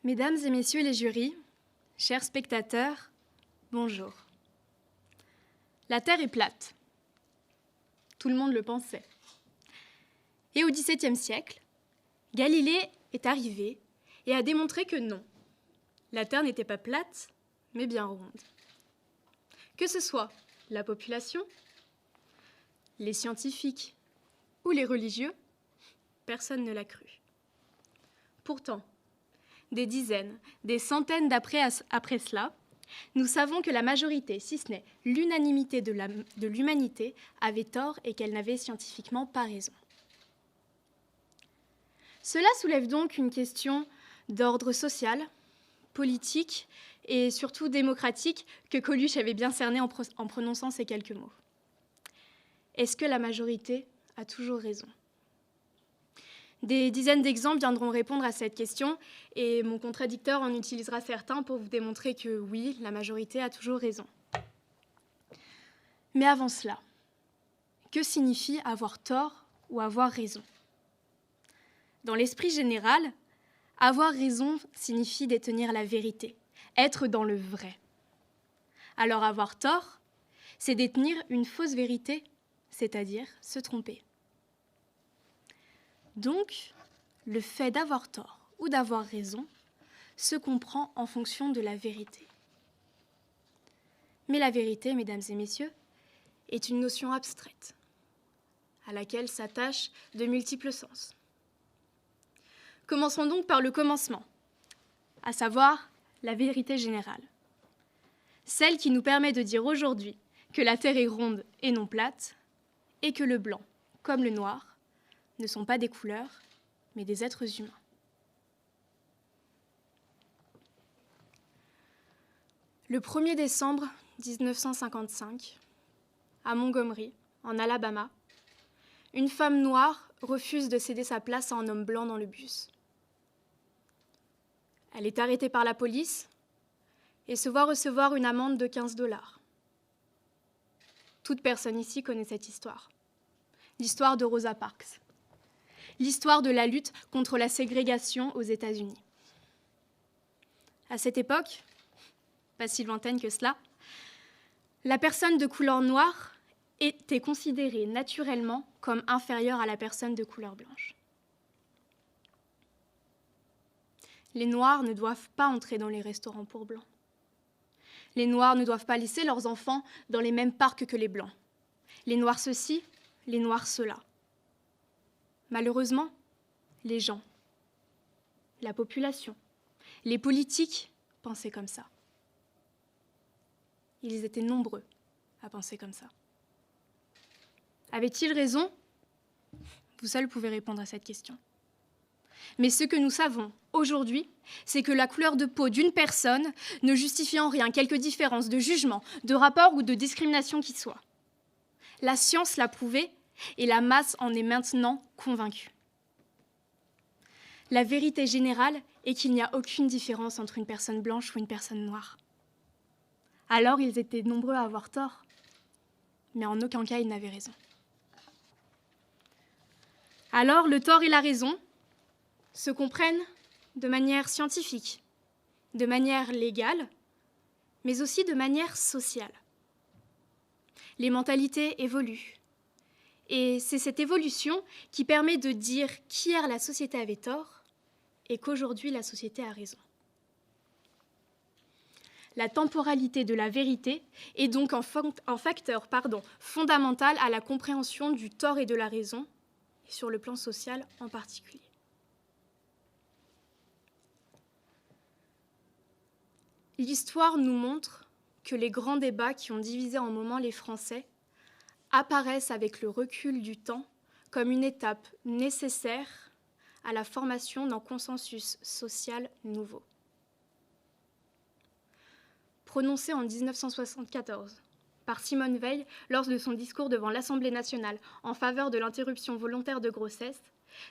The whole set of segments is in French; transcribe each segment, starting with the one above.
Mesdames et messieurs les jurys, chers spectateurs, bonjour. La Terre est plate. Tout le monde le pensait. Et au XVIIe siècle, Galilée est arrivé et a démontré que non, la Terre n'était pas plate, mais bien ronde. Que ce soit la population, les scientifiques ou les religieux, personne ne l'a cru. Pourtant, des dizaines, des centaines après cela, nous savons que la majorité, si ce n'est l'unanimité de l'humanité, avait tort et qu'elle n'avait scientifiquement pas raison. Cela soulève donc une question d'ordre social, politique et surtout démocratique que Coluche avait bien cerné en prononçant ces quelques mots. Est-ce que la majorité a toujours raison ? Des dizaines d'exemples viendront répondre à cette question et mon contradicteur en utilisera certains pour vous démontrer que oui, la majorité a toujours raison. Mais avant cela, que signifie avoir tort ou avoir raison ? Dans l'esprit général, avoir raison signifie détenir la vérité, être dans le vrai. Alors avoir tort, c'est détenir une fausse vérité, c'est-à-dire se tromper. Donc, le fait d'avoir tort ou d'avoir raison se comprend en fonction de la vérité. Mais la vérité, mesdames et messieurs, est une notion abstraite, à laquelle s'attachent de multiples sens. Commençons donc par le commencement, à savoir la vérité générale. Celle qui nous permet de dire aujourd'hui que la Terre est ronde et non plate, et que le blanc, comme le noir, ne sont pas des couleurs, mais des êtres humains. Le 1er décembre 1955, à Montgomery, en Alabama, une femme noire refuse de céder sa place à un homme blanc dans le bus. Elle est arrêtée par la police et se voit recevoir une amende de 15 $. Toute personne ici connaît cette histoire. L'histoire de Rosa Parks. L'histoire de la lutte contre la ségrégation aux États-Unis. À cette époque, pas si lointaine que cela, la personne de couleur noire était considérée naturellement comme inférieure à la personne de couleur blanche. Les Noirs ne doivent pas entrer dans les restaurants pour Blancs. Les Noirs ne doivent pas laisser leurs enfants dans les mêmes parcs que les Blancs. Les Noirs ceci, les Noirs cela. Malheureusement, les gens, la population, les politiques pensaient comme ça. Ils étaient nombreux à penser comme ça. Avaient-ils raison ? Vous seuls pouvez répondre à cette question. Mais ce que nous savons aujourd'hui, c'est que la couleur de peau d'une personne ne justifie en rien quelque différence de jugement, de rapport ou de discrimination qui soit. La science l'a prouvé et la masse en est maintenant convaincue. La vérité générale est qu'il n'y a aucune différence entre une personne blanche ou une personne noire. Alors ils étaient nombreux à avoir tort, mais en aucun cas ils n'avaient raison. Alors le tort et la raison se comprennent de manière scientifique, de manière légale, mais aussi de manière sociale. Les mentalités évoluent. Et c'est cette évolution qui permet de dire qu'hier la société avait tort et qu'aujourd'hui la société a raison. La temporalité de la vérité est donc un facteur fondamental à la compréhension du tort et de la raison, et sur le plan social en particulier. L'histoire nous montre que les grands débats qui ont divisé un moment les Français apparaissent avec le recul du temps comme une étape nécessaire à la formation d'un consensus social nouveau. Prononcé en 1974 par Simone Veil lors de son discours devant l'Assemblée nationale en faveur de l'interruption volontaire de grossesse,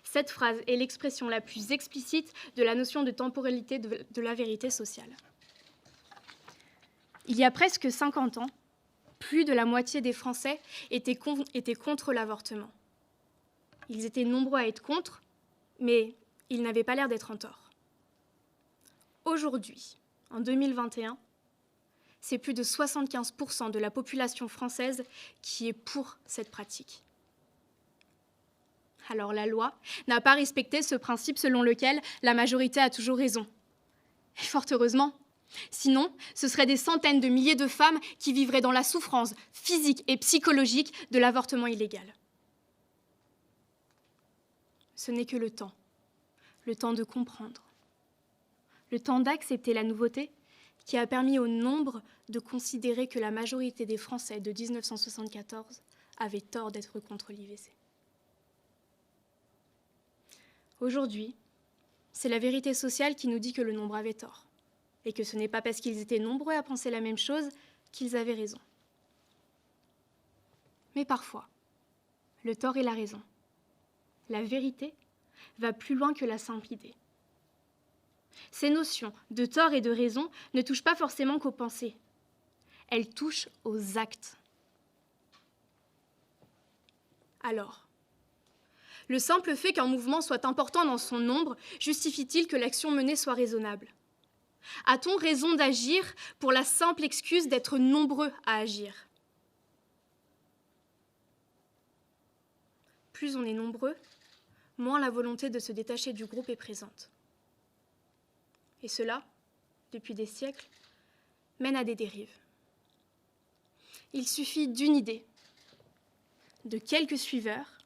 cette phrase est l'expression la plus explicite de la notion de temporalité de la vérité sociale. Il y a presque 50 ans, plus de la moitié des Français étaient contre l'avortement. Ils étaient nombreux à être contre, mais ils n'avaient pas l'air d'être en tort. Aujourd'hui, en 2021, c'est plus de 75% de la population française qui est pour cette pratique. Alors la loi n'a pas respecté ce principe selon lequel la majorité a toujours raison. Et fort heureusement, sinon ce seraient des centaines de milliers de femmes qui vivraient dans la souffrance physique et psychologique de l'avortement illégal. Ce n'est que le temps de comprendre, le temps d'accepter la nouveauté qui a permis au nombre de considérer que la majorité des Français de 1974 avaient tort d'être contre l'IVG. Aujourd'hui, c'est la vérité sociale qui nous dit que le nombre avait tort, et que ce n'est pas parce qu'ils étaient nombreux à penser la même chose qu'ils avaient raison. Mais parfois, le tort et la raison, la vérité, va plus loin que la simple idée. Ces notions de tort et de raison ne touchent pas forcément qu'aux pensées. Elles touchent aux actes. Alors, le simple fait qu'un mouvement soit important dans son nombre justifie-t-il que l'action menée soit raisonnable? A-t-on raison d'agir pour la simple excuse d'être nombreux à agir? Plus on est nombreux, moins la volonté de se détacher du groupe est présente. Et cela, depuis des siècles, mène à des dérives. Il suffit d'une idée, de quelques suiveurs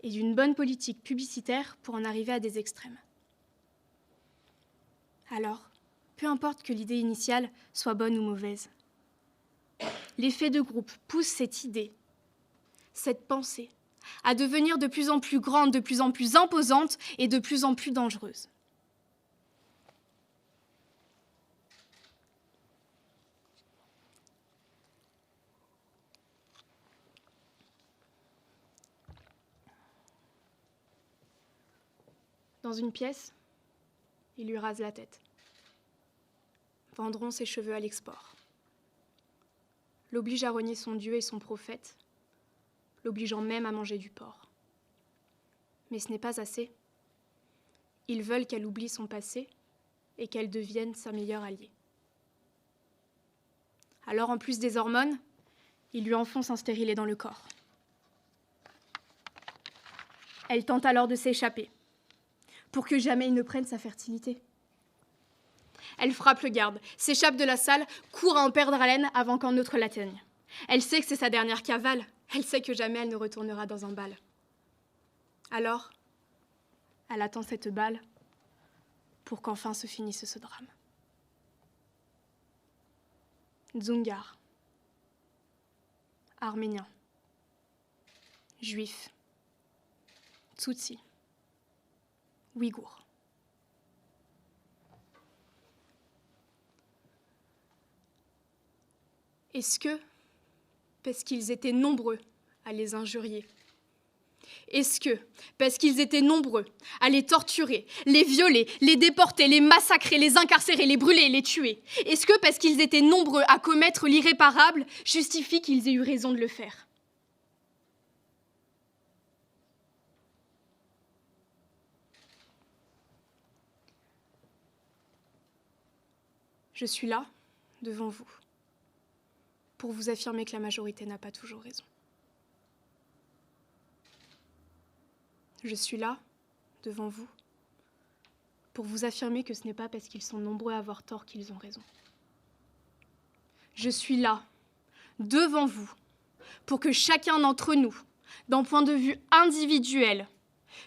et d'une bonne politique publicitaire pour en arriver à des extrêmes. Alors, peu importe que l'idée initiale soit bonne ou mauvaise, l'effet de groupe pousse cette idée, cette pensée, à devenir de plus en plus grande, de plus en plus imposante et de plus en plus dangereuse. Dans une pièce, il lui rase la tête. Vendront ses cheveux à l'export. L'oblige à renier son Dieu et son prophète, l'obligeant même à manger du porc. Mais ce n'est pas assez. Ils veulent qu'elle oublie son passé et qu'elle devienne sa meilleure alliée. Alors, en plus des hormones, ils lui enfoncent un stérilet dans le corps. Elle tente alors de s'échapper, pour que jamais il ne prenne sa fertilité. Elle frappe le garde, s'échappe de la salle, court à en perdre haleine avant qu'un autre l'atteigne. Elle sait que c'est sa dernière cavale, elle sait que jamais elle ne retournera dans un bal. Alors, elle attend cette balle pour qu'enfin se finisse ce drame. Dzungar, arménien, juif, Tutsi, Ouïghours. Est-ce que, parce qu'ils étaient nombreux à les injurier, est-ce que, parce qu'ils étaient nombreux à les torturer, les violer, les déporter, les massacrer, les incarcérer, les brûler et les tuer, est-ce que, parce qu'ils étaient nombreux à commettre l'irréparable, justifie qu'ils aient eu raison de le faire? Je suis là, devant vous, pour vous affirmer que la majorité n'a pas toujours raison. Je suis là, devant vous, pour vous affirmer que ce n'est pas parce qu'ils sont nombreux à avoir tort qu'ils ont raison. Je suis là, devant vous, pour que chacun d'entre nous, d'un point de vue individuel,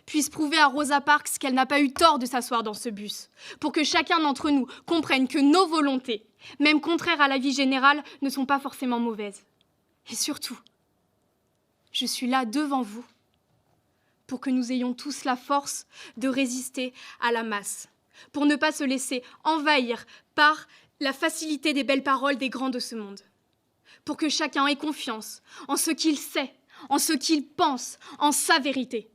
puisse prouver à Rosa Parks qu'elle n'a pas eu tort de s'asseoir dans ce bus, pour que chacun d'entre nous comprenne que nos volontés, même contraires à la vie générale, ne sont pas forcément mauvaises. Et surtout, je suis là devant vous pour que nous ayons tous la force de résister à la masse, pour ne pas se laisser envahir par la facilité des belles paroles des grands de ce monde, pour que chacun ait confiance en ce qu'il sait, en ce qu'il pense, en sa vérité.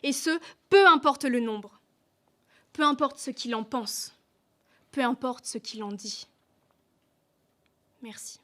Et ce, peu importe le nombre, peu importe ce qu'il en pense, peu importe ce qu'il en dit. Merci.